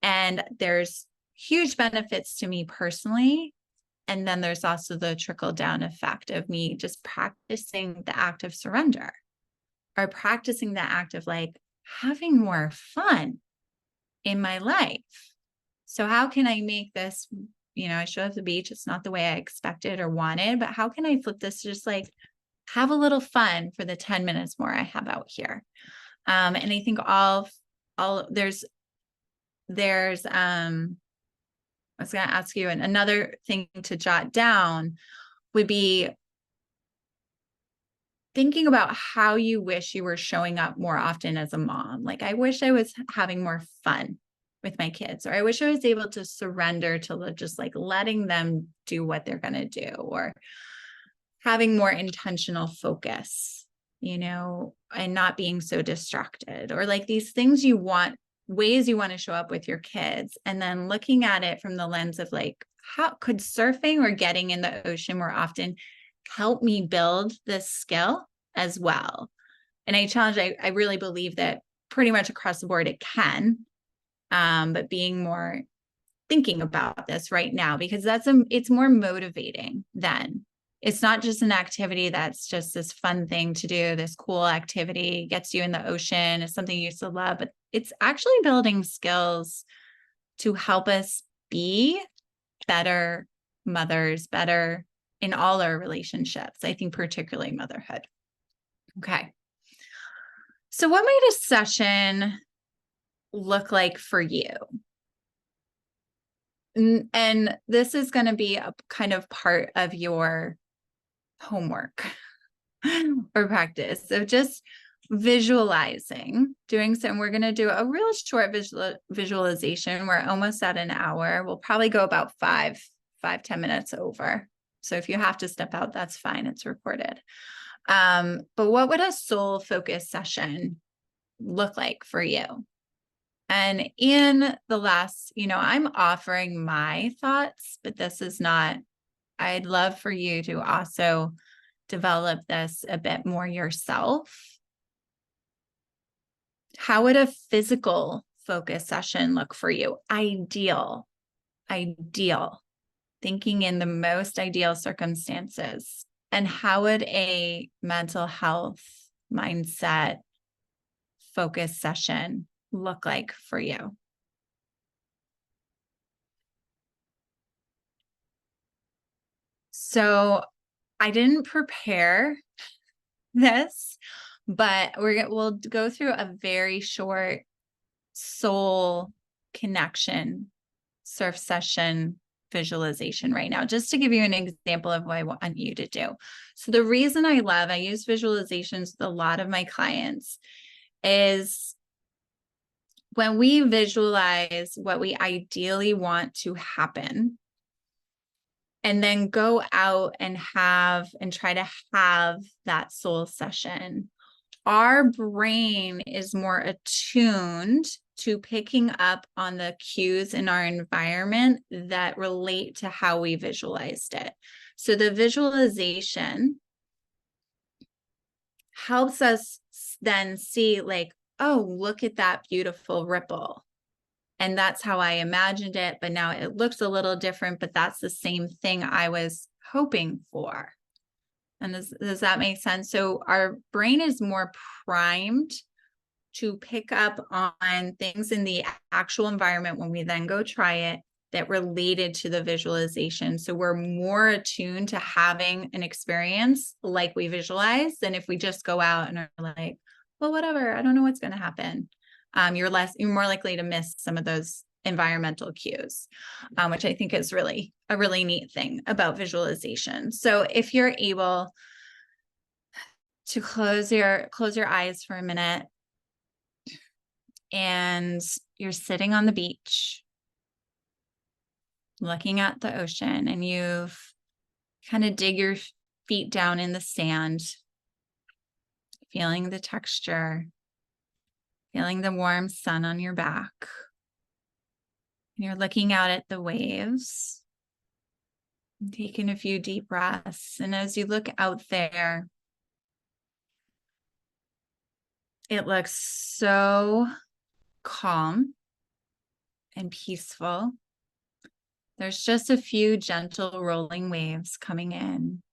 And there's huge benefits to me personally. And then there's also the trickle down effect of me just practicing the act of surrender, or practicing the act of like having more fun in my life. So how can I make this, I show up at the beach, it's not the way I expected or wanted, but how can I flip this to just like have a little fun for the 10 minutes more I have out here? And I think there's I was going to ask you, and another thing to jot down would be thinking about how you wish you were showing up more often as a mom. Like, I wish I was having more fun with my kids, or I wish I was able to surrender to just like letting them do what they're going to do, or having more intentional focus, and not being so distracted, or like these things ways you want to show up with your kids, and then looking at it from the lens of like, how could surfing or getting in the ocean more often help me build this skill as well? And I really believe that pretty much across the board it can, but being more thinking about this right now, because it's more motivating then. It's not just an activity that's just this fun thing to do, this cool activity gets you in the ocean, it's something you used to love, but it's actually building skills to help us be better mothers, better in all our relationships. I think particularly motherhood. Okay. So what might a session look like for you? And this is going to be a kind of part of your homework or practice. So just visualizing, doing some, we're going to do a real short visualization. We're almost at an hour. We'll probably go about 5-10 minutes over. So if you have to step out, that's fine. It's recorded. But what would a soul focus session look like for you? And in the last, I'm offering my thoughts, but this is not, I'd love for you to also develop this a bit more yourself. How would a physical focus session look for you? Ideal. Thinking in the most ideal circumstances. And how would a mental health mindset focus session look like for you? So I didn't prepare this, but we'll go through a very short soul connection surf session visualization right now, just to give you an example of what I want you to do. So the reason I use visualizations with a lot of my clients is when we visualize what we ideally want to happen, and then go out and try to have that soul session, our brain is more attuned to picking up on the cues in our environment that relate to how we visualized it. So the visualization helps us then see like, oh, look at that beautiful ripple. And that's how I imagined it, but now it looks a little different, but that's the same thing I was hoping for. And does that make sense? So our brain is more primed to pick up on things in the actual environment when we then go try it that related to the visualization. So we're more attuned to having an experience like we visualize than if we just go out and are like, well, whatever, I don't know what's going to happen. You're more likely to miss some of those environmental cues, which I think is really a really neat thing about visualization. So if you're able to close your eyes for a minute, and you're sitting on the beach looking at the ocean, and you've kind of dig your feet down in the sand, feeling the texture, feeling the warm sun on your back. And you're looking out at the waves, and taking a few deep breaths. And as you look out there, it looks so calm and peaceful. There's just a few gentle rolling waves coming in.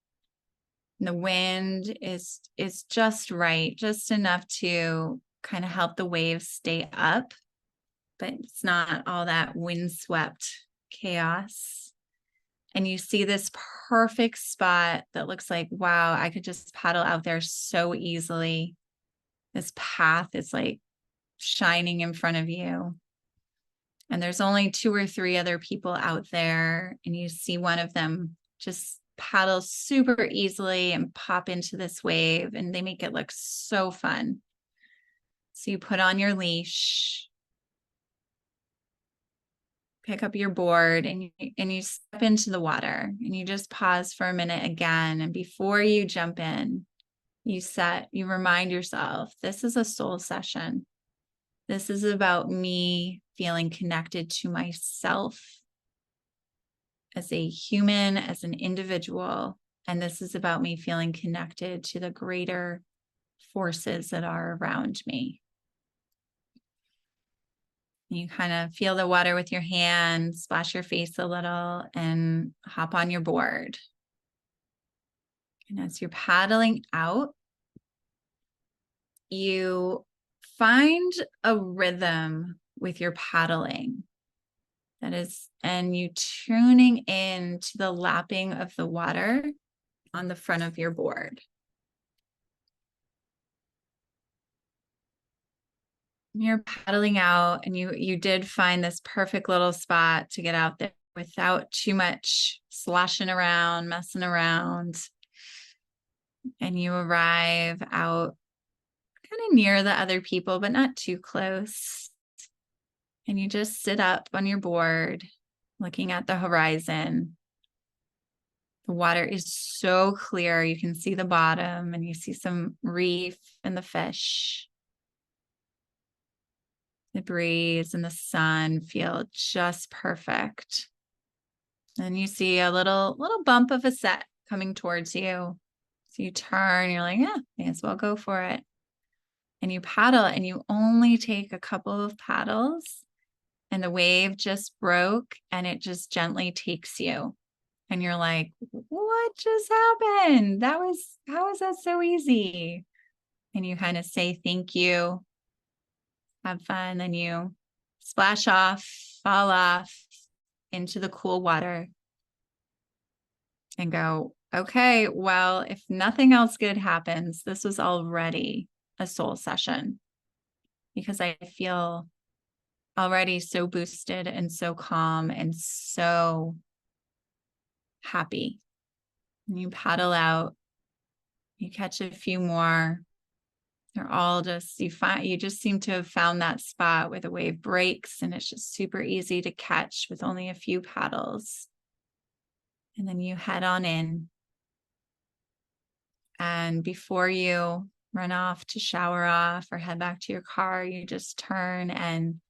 The wind is just right, just enough to kind of help the waves stay up, but it's not all that windswept chaos. And you see this perfect spot that looks like, wow, I could just paddle out there so easily. This path is like shining in front of you. And there's only 2 or 3 other people out there, and you see one of them just paddle super easily and pop into this wave, and they make it look so fun. So you put on your leash, pick up your board, and you step into the water, and you just pause for a minute again. And before you jump in, you remind yourself, this is a soul session. This is about me feeling connected to myself as a human, as an individual. And this is about me feeling connected to the greater forces that are around me. You kind of feel the water with your hands, splash your face a little, and hop on your board. And as you're paddling out, you find a rhythm with your paddling and you tuning in to the lapping of the water on the front of your board. You're paddling out, and you did find this perfect little spot to get out there without too much sloshing around, messing around. And you arrive out kind of near the other people, but not too close. And you just sit up on your board, looking at the horizon. The water is so clear. You can see the bottom, and you see some reef and the fish. The breeze and the sun feel just perfect. And you see a little bump of a set coming towards you. So you turn, you're like, yeah, may as well go for it. And you paddle, and you only take a couple of paddles, and the wave just broke, and it just gently takes you. And you're like, what just happened? How is that so easy? And you kind of say, thank you, have fun. Then you splash off, fall off into the cool water and go, okay, well, if nothing else good happens, this was already a soul session, because I feel already so boosted and so calm and so happy. And you paddle out, you catch a few more. They're all just, you just seem to have found that spot where the wave breaks, and it's just super easy to catch with only a few paddles. And then you head on in. And before you run off to shower off or head back to your car, you just turn and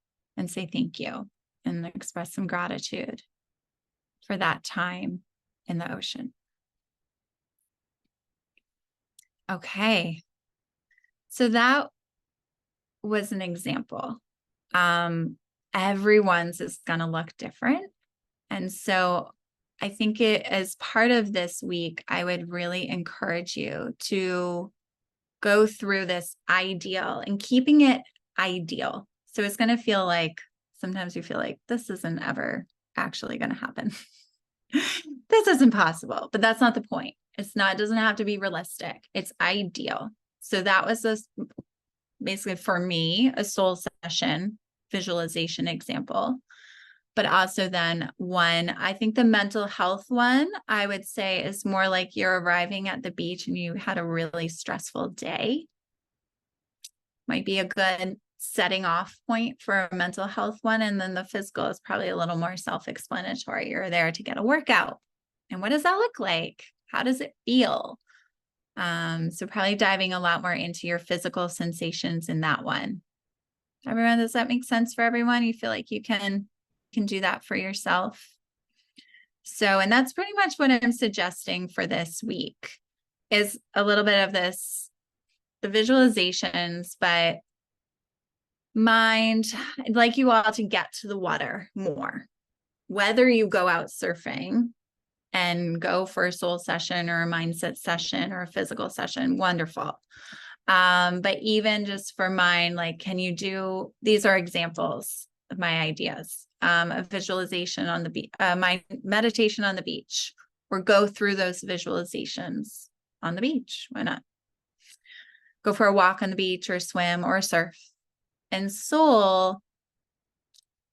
say thank you and express some gratitude for that time in the ocean. Okay. So that was an example. Everyone's is going to look different. And so I think as part of this week, I would really encourage you to go through this ideal and keeping it ideal. So it's going to feel like sometimes you feel like this isn't ever actually going to happen. This isn't possible, but that's not the point. It doesn't have to be realistic. It's ideal. So that was basically for me, a soul session visualization example. But also then one, I think the mental health one, I would say is more like you're arriving at the beach and you had a really stressful day. Might be a good setting off point for a mental health one. And then the physical is probably a little more self-explanatory. You're there to get a workout. And what does that look like? How does it feel? So probably diving a lot more into your physical sensations in that one. Everyone, does that make sense for everyone? You feel like you can do that for yourself? So, and that's pretty much what I'm suggesting for this week is a little bit of this, the visualizations, but mind, I'd like you all to get to the water more, whether you go out surfing and go for a soul session or a mindset session or a physical session, wonderful. But even just for mine, like, can you do, these are examples of my ideas, a visualization on the beach, my meditation on the beach, or go through those visualizations on the beach. Why not? Go for a walk on the beach or swim or surf. And soul,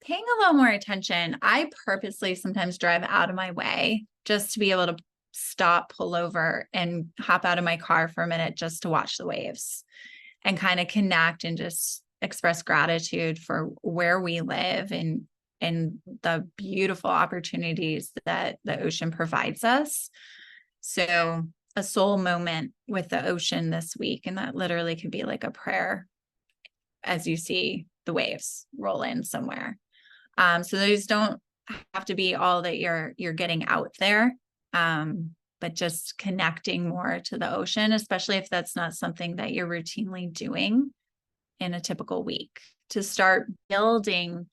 paying a little more attention. I purposely sometimes drive out of my way just to be able to stop, pull over, and hop out of my car for a minute just to watch the waves and kind of connect and just express gratitude for where we live and the beautiful opportunities that the ocean provides us. So a soul moment with the ocean this week, and that literally could be like a prayer as you see the waves roll in somewhere. So those don't have to be all that you're getting out there, but just connecting more to the ocean, especially if that's not something that you're routinely doing in a typical week, to start building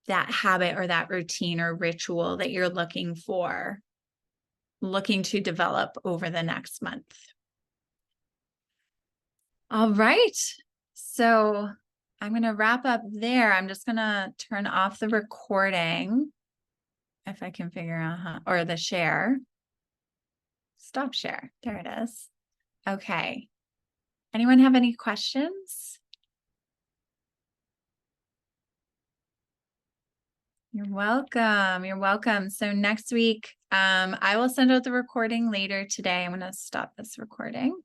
that habit or that routine or ritual that you're looking to develop over the next month. All right. So I'm going to wrap up there. I'm just going to turn off the recording if I can figure out how, or the share. Stop share. There it is. Okay. Anyone have any questions? You're welcome. You're welcome. So next week, I will send out the recording later today. I'm going to stop this recording.